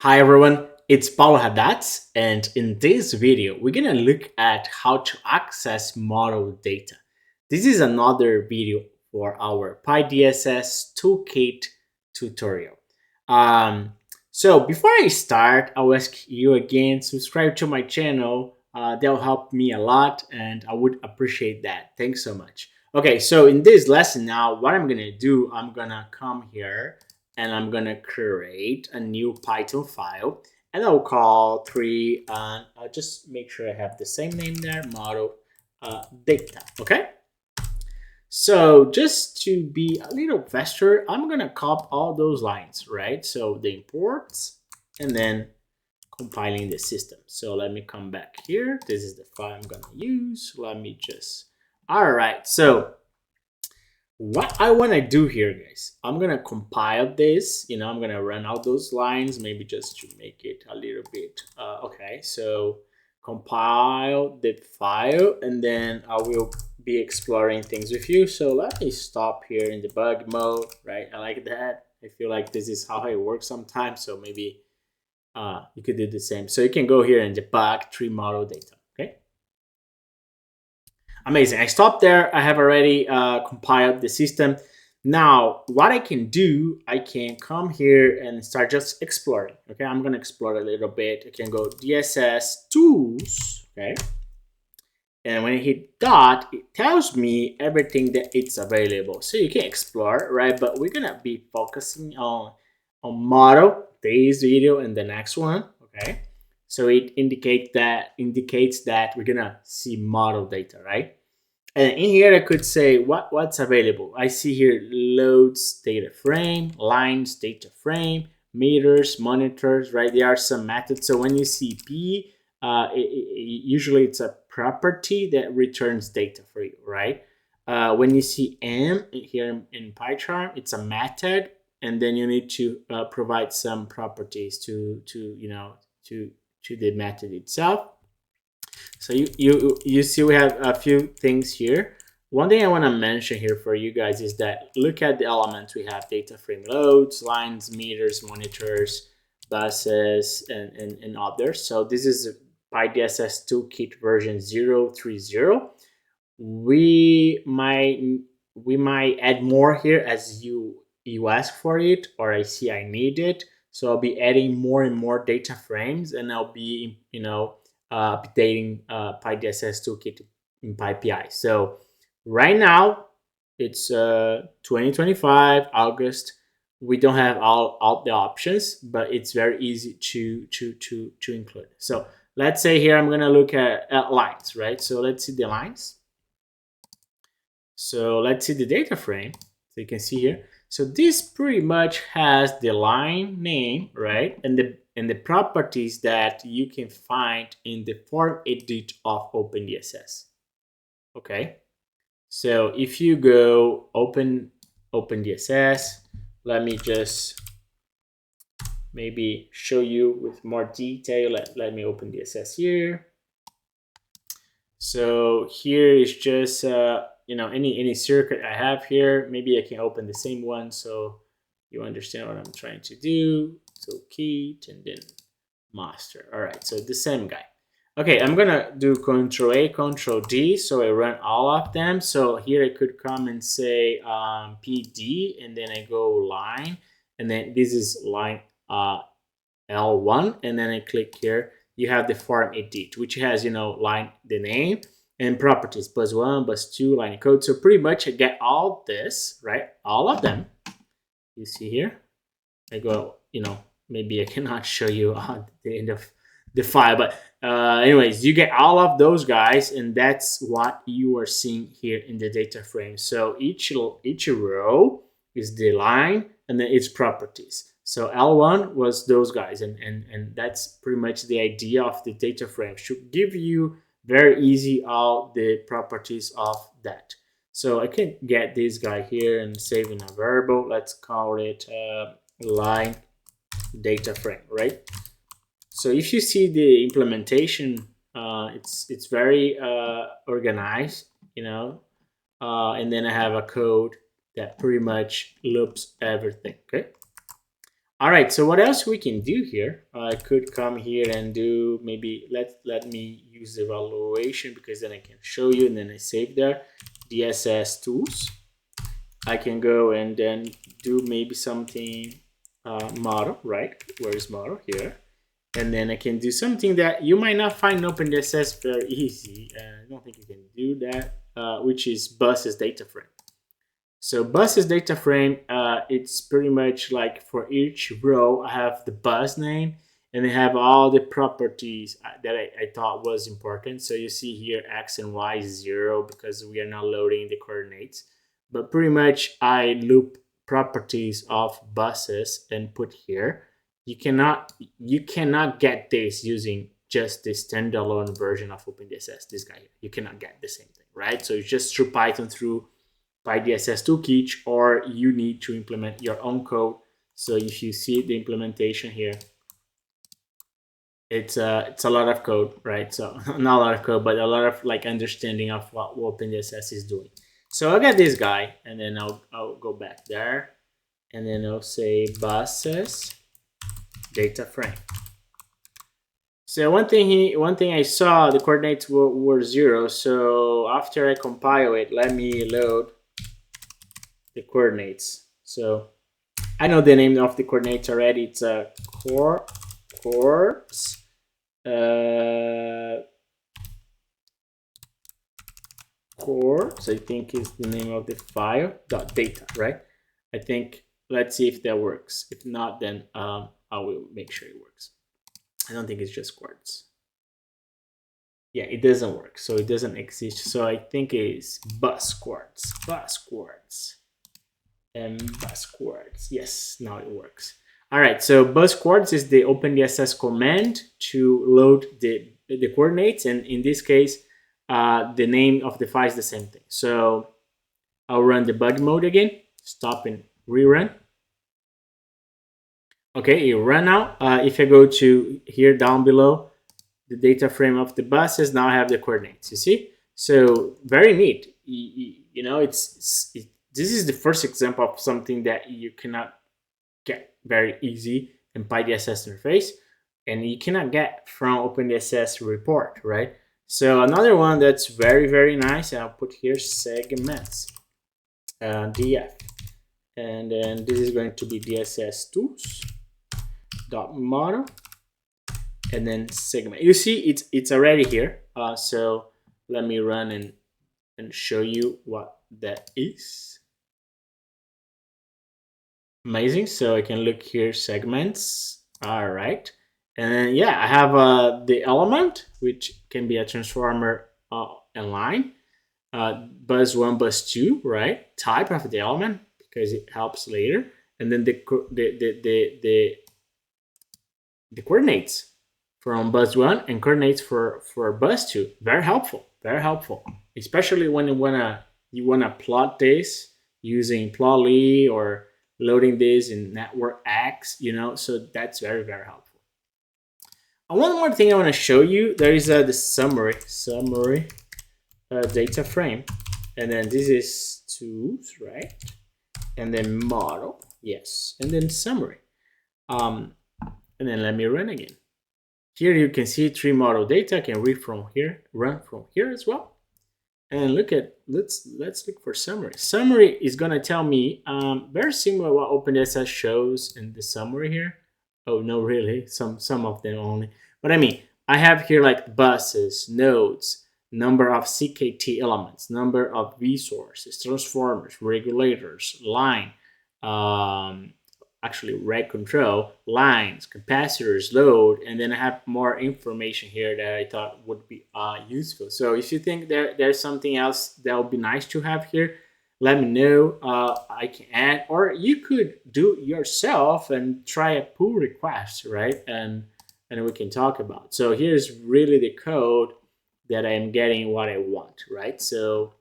Hi everyone, it's Paulo Haddad, and in this video, we're gonna look at how to access model data. This is another video for our py-dss toolkit tutorial. So before I start, I'll ask you again, subscribe to my channel. That'll help me a lot, and I would appreciate that. Thanks so much. Okay, so in this lesson now, what I'm gonna do, I'm gonna come here and I'm gonna create a new Python file and I'll call 3 and I'll just make sure I have the same name there, model data. Okay, so just to be a little faster, I'm gonna copy all those lines, right? So the imports and then compiling the system. So let me come back here. This is the file I'm gonna use. Let me just, all right, so what I want to do here, guys, I'm going to compile this. I'm going to run out those lines, maybe just to make it a little bit. Okay, so compile the file, and then I will be exploring things with you. So let me stop here in debug mode, right? I like that. I feel like this is how it works sometimes. So maybe you could do the same. So you can go here and debug tree model data. Okay. Amazing. I stopped there. I have already compiled the system. Now, what I can do, I can come here and start just exploring. Okay, I'm going to explore a little bit. I can go DSS tools. Okay. And when I hit dot, it tells me everything that it's available. So you can explore, right? But we're going to be focusing on model, this video, and the next one. Okay. So it indicates that we're gonna see model data, right? And in here I could say what's available. I see here loads data frame, lines data frame, meters, monitors, right? There are some methods. So when you see P, usually it's a property that returns data for you, right? When you see M here in PyCharm, it's a method, and then you need to provide some properties to the method itself. So you see we have a few things here. One thing I want to mention here for you guys is that look at the elements. We have data frame loads, lines, meters, monitors, buses, and others. So this is py-dss-toolkit version 0.30. We might add more here as you ask for it, or I see I need it. So I'll be adding more and more data frames, and I'll be updating py-dss-toolkit in PyPI. So right now it's 2025 August. We don't have all the options, but it's very easy to include. So let's say here I'm gonna look at lines, right? So let's see the lines. So let's see the data frame. So you can see here. So this pretty much has the line name, right? And the properties that you can find in the form edit of OpenDSS. Okay. So if you go OpenDSS, let me just maybe show you with more detail. Let me open DSS here. So here is just any circuit I have here. Maybe I can open the same one so you understand what I'm trying to do. Toolkit and then master. All right, so the same guy. Okay, I'm gonna do Control A, Control D, so I run all of them. So here I could come and say PD, and then I go line, and then this is line L1, and then I click here. You have the form edit, which has line, the name, and properties, bus1, bus2, line code. So pretty much I get all this, right? All of them. You see here. I go, maybe I cannot show you at the end of the file, but anyways, you get all of those guys, and that's what you are seeing here in the data frame. So each row is the line, and then its properties. So L1 was those guys, and that's pretty much the idea of the data frame. Should give you very easy all the properties of that. So I can get this guy here and save in a variable. Let's call it line data frame, right? So if you see the implementation, it's very organized, and then I have a code that pretty much loops everything. Okay. All right, so what else we can do here? I could come here and do maybe, let me use the evaluation, because then I can show you, and then I save there, DSS tools. I can go and then do maybe something model, right? Where is model? Here. And then I can do something that you might not find in OpenDSS very easy. I don't think you can do that, which is buses data frame. So buses data frame, it's pretty much like for each row, I have the bus name, and I have all the properties that I thought was important. So you see here, X and Y is 0 because we are not loading the coordinates. But pretty much I loop properties of buses and put here. You cannot get this using just the standalone version of OpenDSS, this guy here. You cannot get the same thing, right? So it's just through Python, through py-dss-toolkit, or you need to implement your own code. So if you see the implementation here, it's a lot of code, right? So not a lot of code, but a lot of like understanding of what OpenDSS is doing. So I'll get this guy, and then I'll go back there, and then I'll say buses data frame. So one thing I saw, the coordinates were 0. So after I compile it, let me load the coordinates. So I know the name of the coordinates already. It's a course. Course, I think is the name of the file, .data, right? I think, let's see if that works. If not, then I will make sure it works. I don't think it's just quartz. Yeah, it doesn't work, so it doesn't exist. So I think it's bus quartz, and bus quartz. Yes, now it works. All right, so bus quartz is the OpenDSS command to load the coordinates, and in this case, the name of the file is the same thing. So I'll run debug mode again, stop and rerun. Okay, it ran now. If I go to here down below, the data frame of the buses, now I have the coordinates, you see? So very neat. You know, this is the first example of something that you cannot get very easy in py-dss interface, and you cannot get from OpenDSS report, right? So another one that's very, very nice, I'll put here segments, df, and then this is going to be DSS tools dot model, and then segment. You see it's already here. So let me run and show you what that is. Amazing. So I can look here, segments. All right. And then, yeah, I have the element, which can be a transformer and line, bus1, bus2, right? Type of the element, because it helps later. And then the coordinates from bus1 and coordinates for bus2. Very helpful, especially when you wanna plot this using plotly or loading this in network X, you know, so that's very, very helpful. And one more thing I want to show you, there is the summary data frame, and then this is tools, right? And then model, yes, and then summary. And then let me run again. Here you can see 3 model data. I can read from here, run from here as well. And look at, let's look for summary. Summary is gonna tell me very similar to what OpenDSS shows in the summary here. Oh no, really, some of them only. But I mean, I have here like buses, nodes, number of CKT elements, number of resources, transformers, regulators, line, actually reg control, lines, capacitors, load, and then I have more information here that I thought would be useful. So if you think there's something else that would be nice to have here, let me know. I can add, or you could do it yourself and try a pull request, right? And we can talk about. So here's really the code that I'm getting what I want, right? So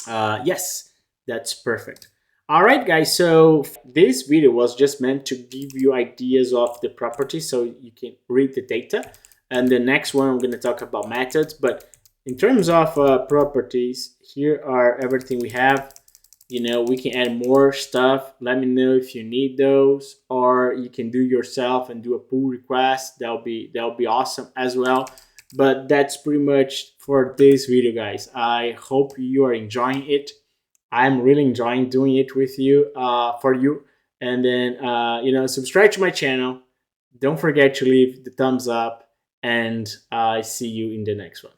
yes, that's perfect. All right, guys, so this video was just meant to give you ideas of the properties so you can read the data. And the next one, I'm going to talk about methods. But in terms of properties, here are everything we have. we can add more stuff. Let me know if you need those, or you can do yourself and do a pull request. That'll be awesome as well. But that's pretty much for this video, guys. I hope you are enjoying it. I'm really enjoying doing it with you, for you. And then subscribe to my channel. Don't forget to leave the thumbs up, and I see you in the next one.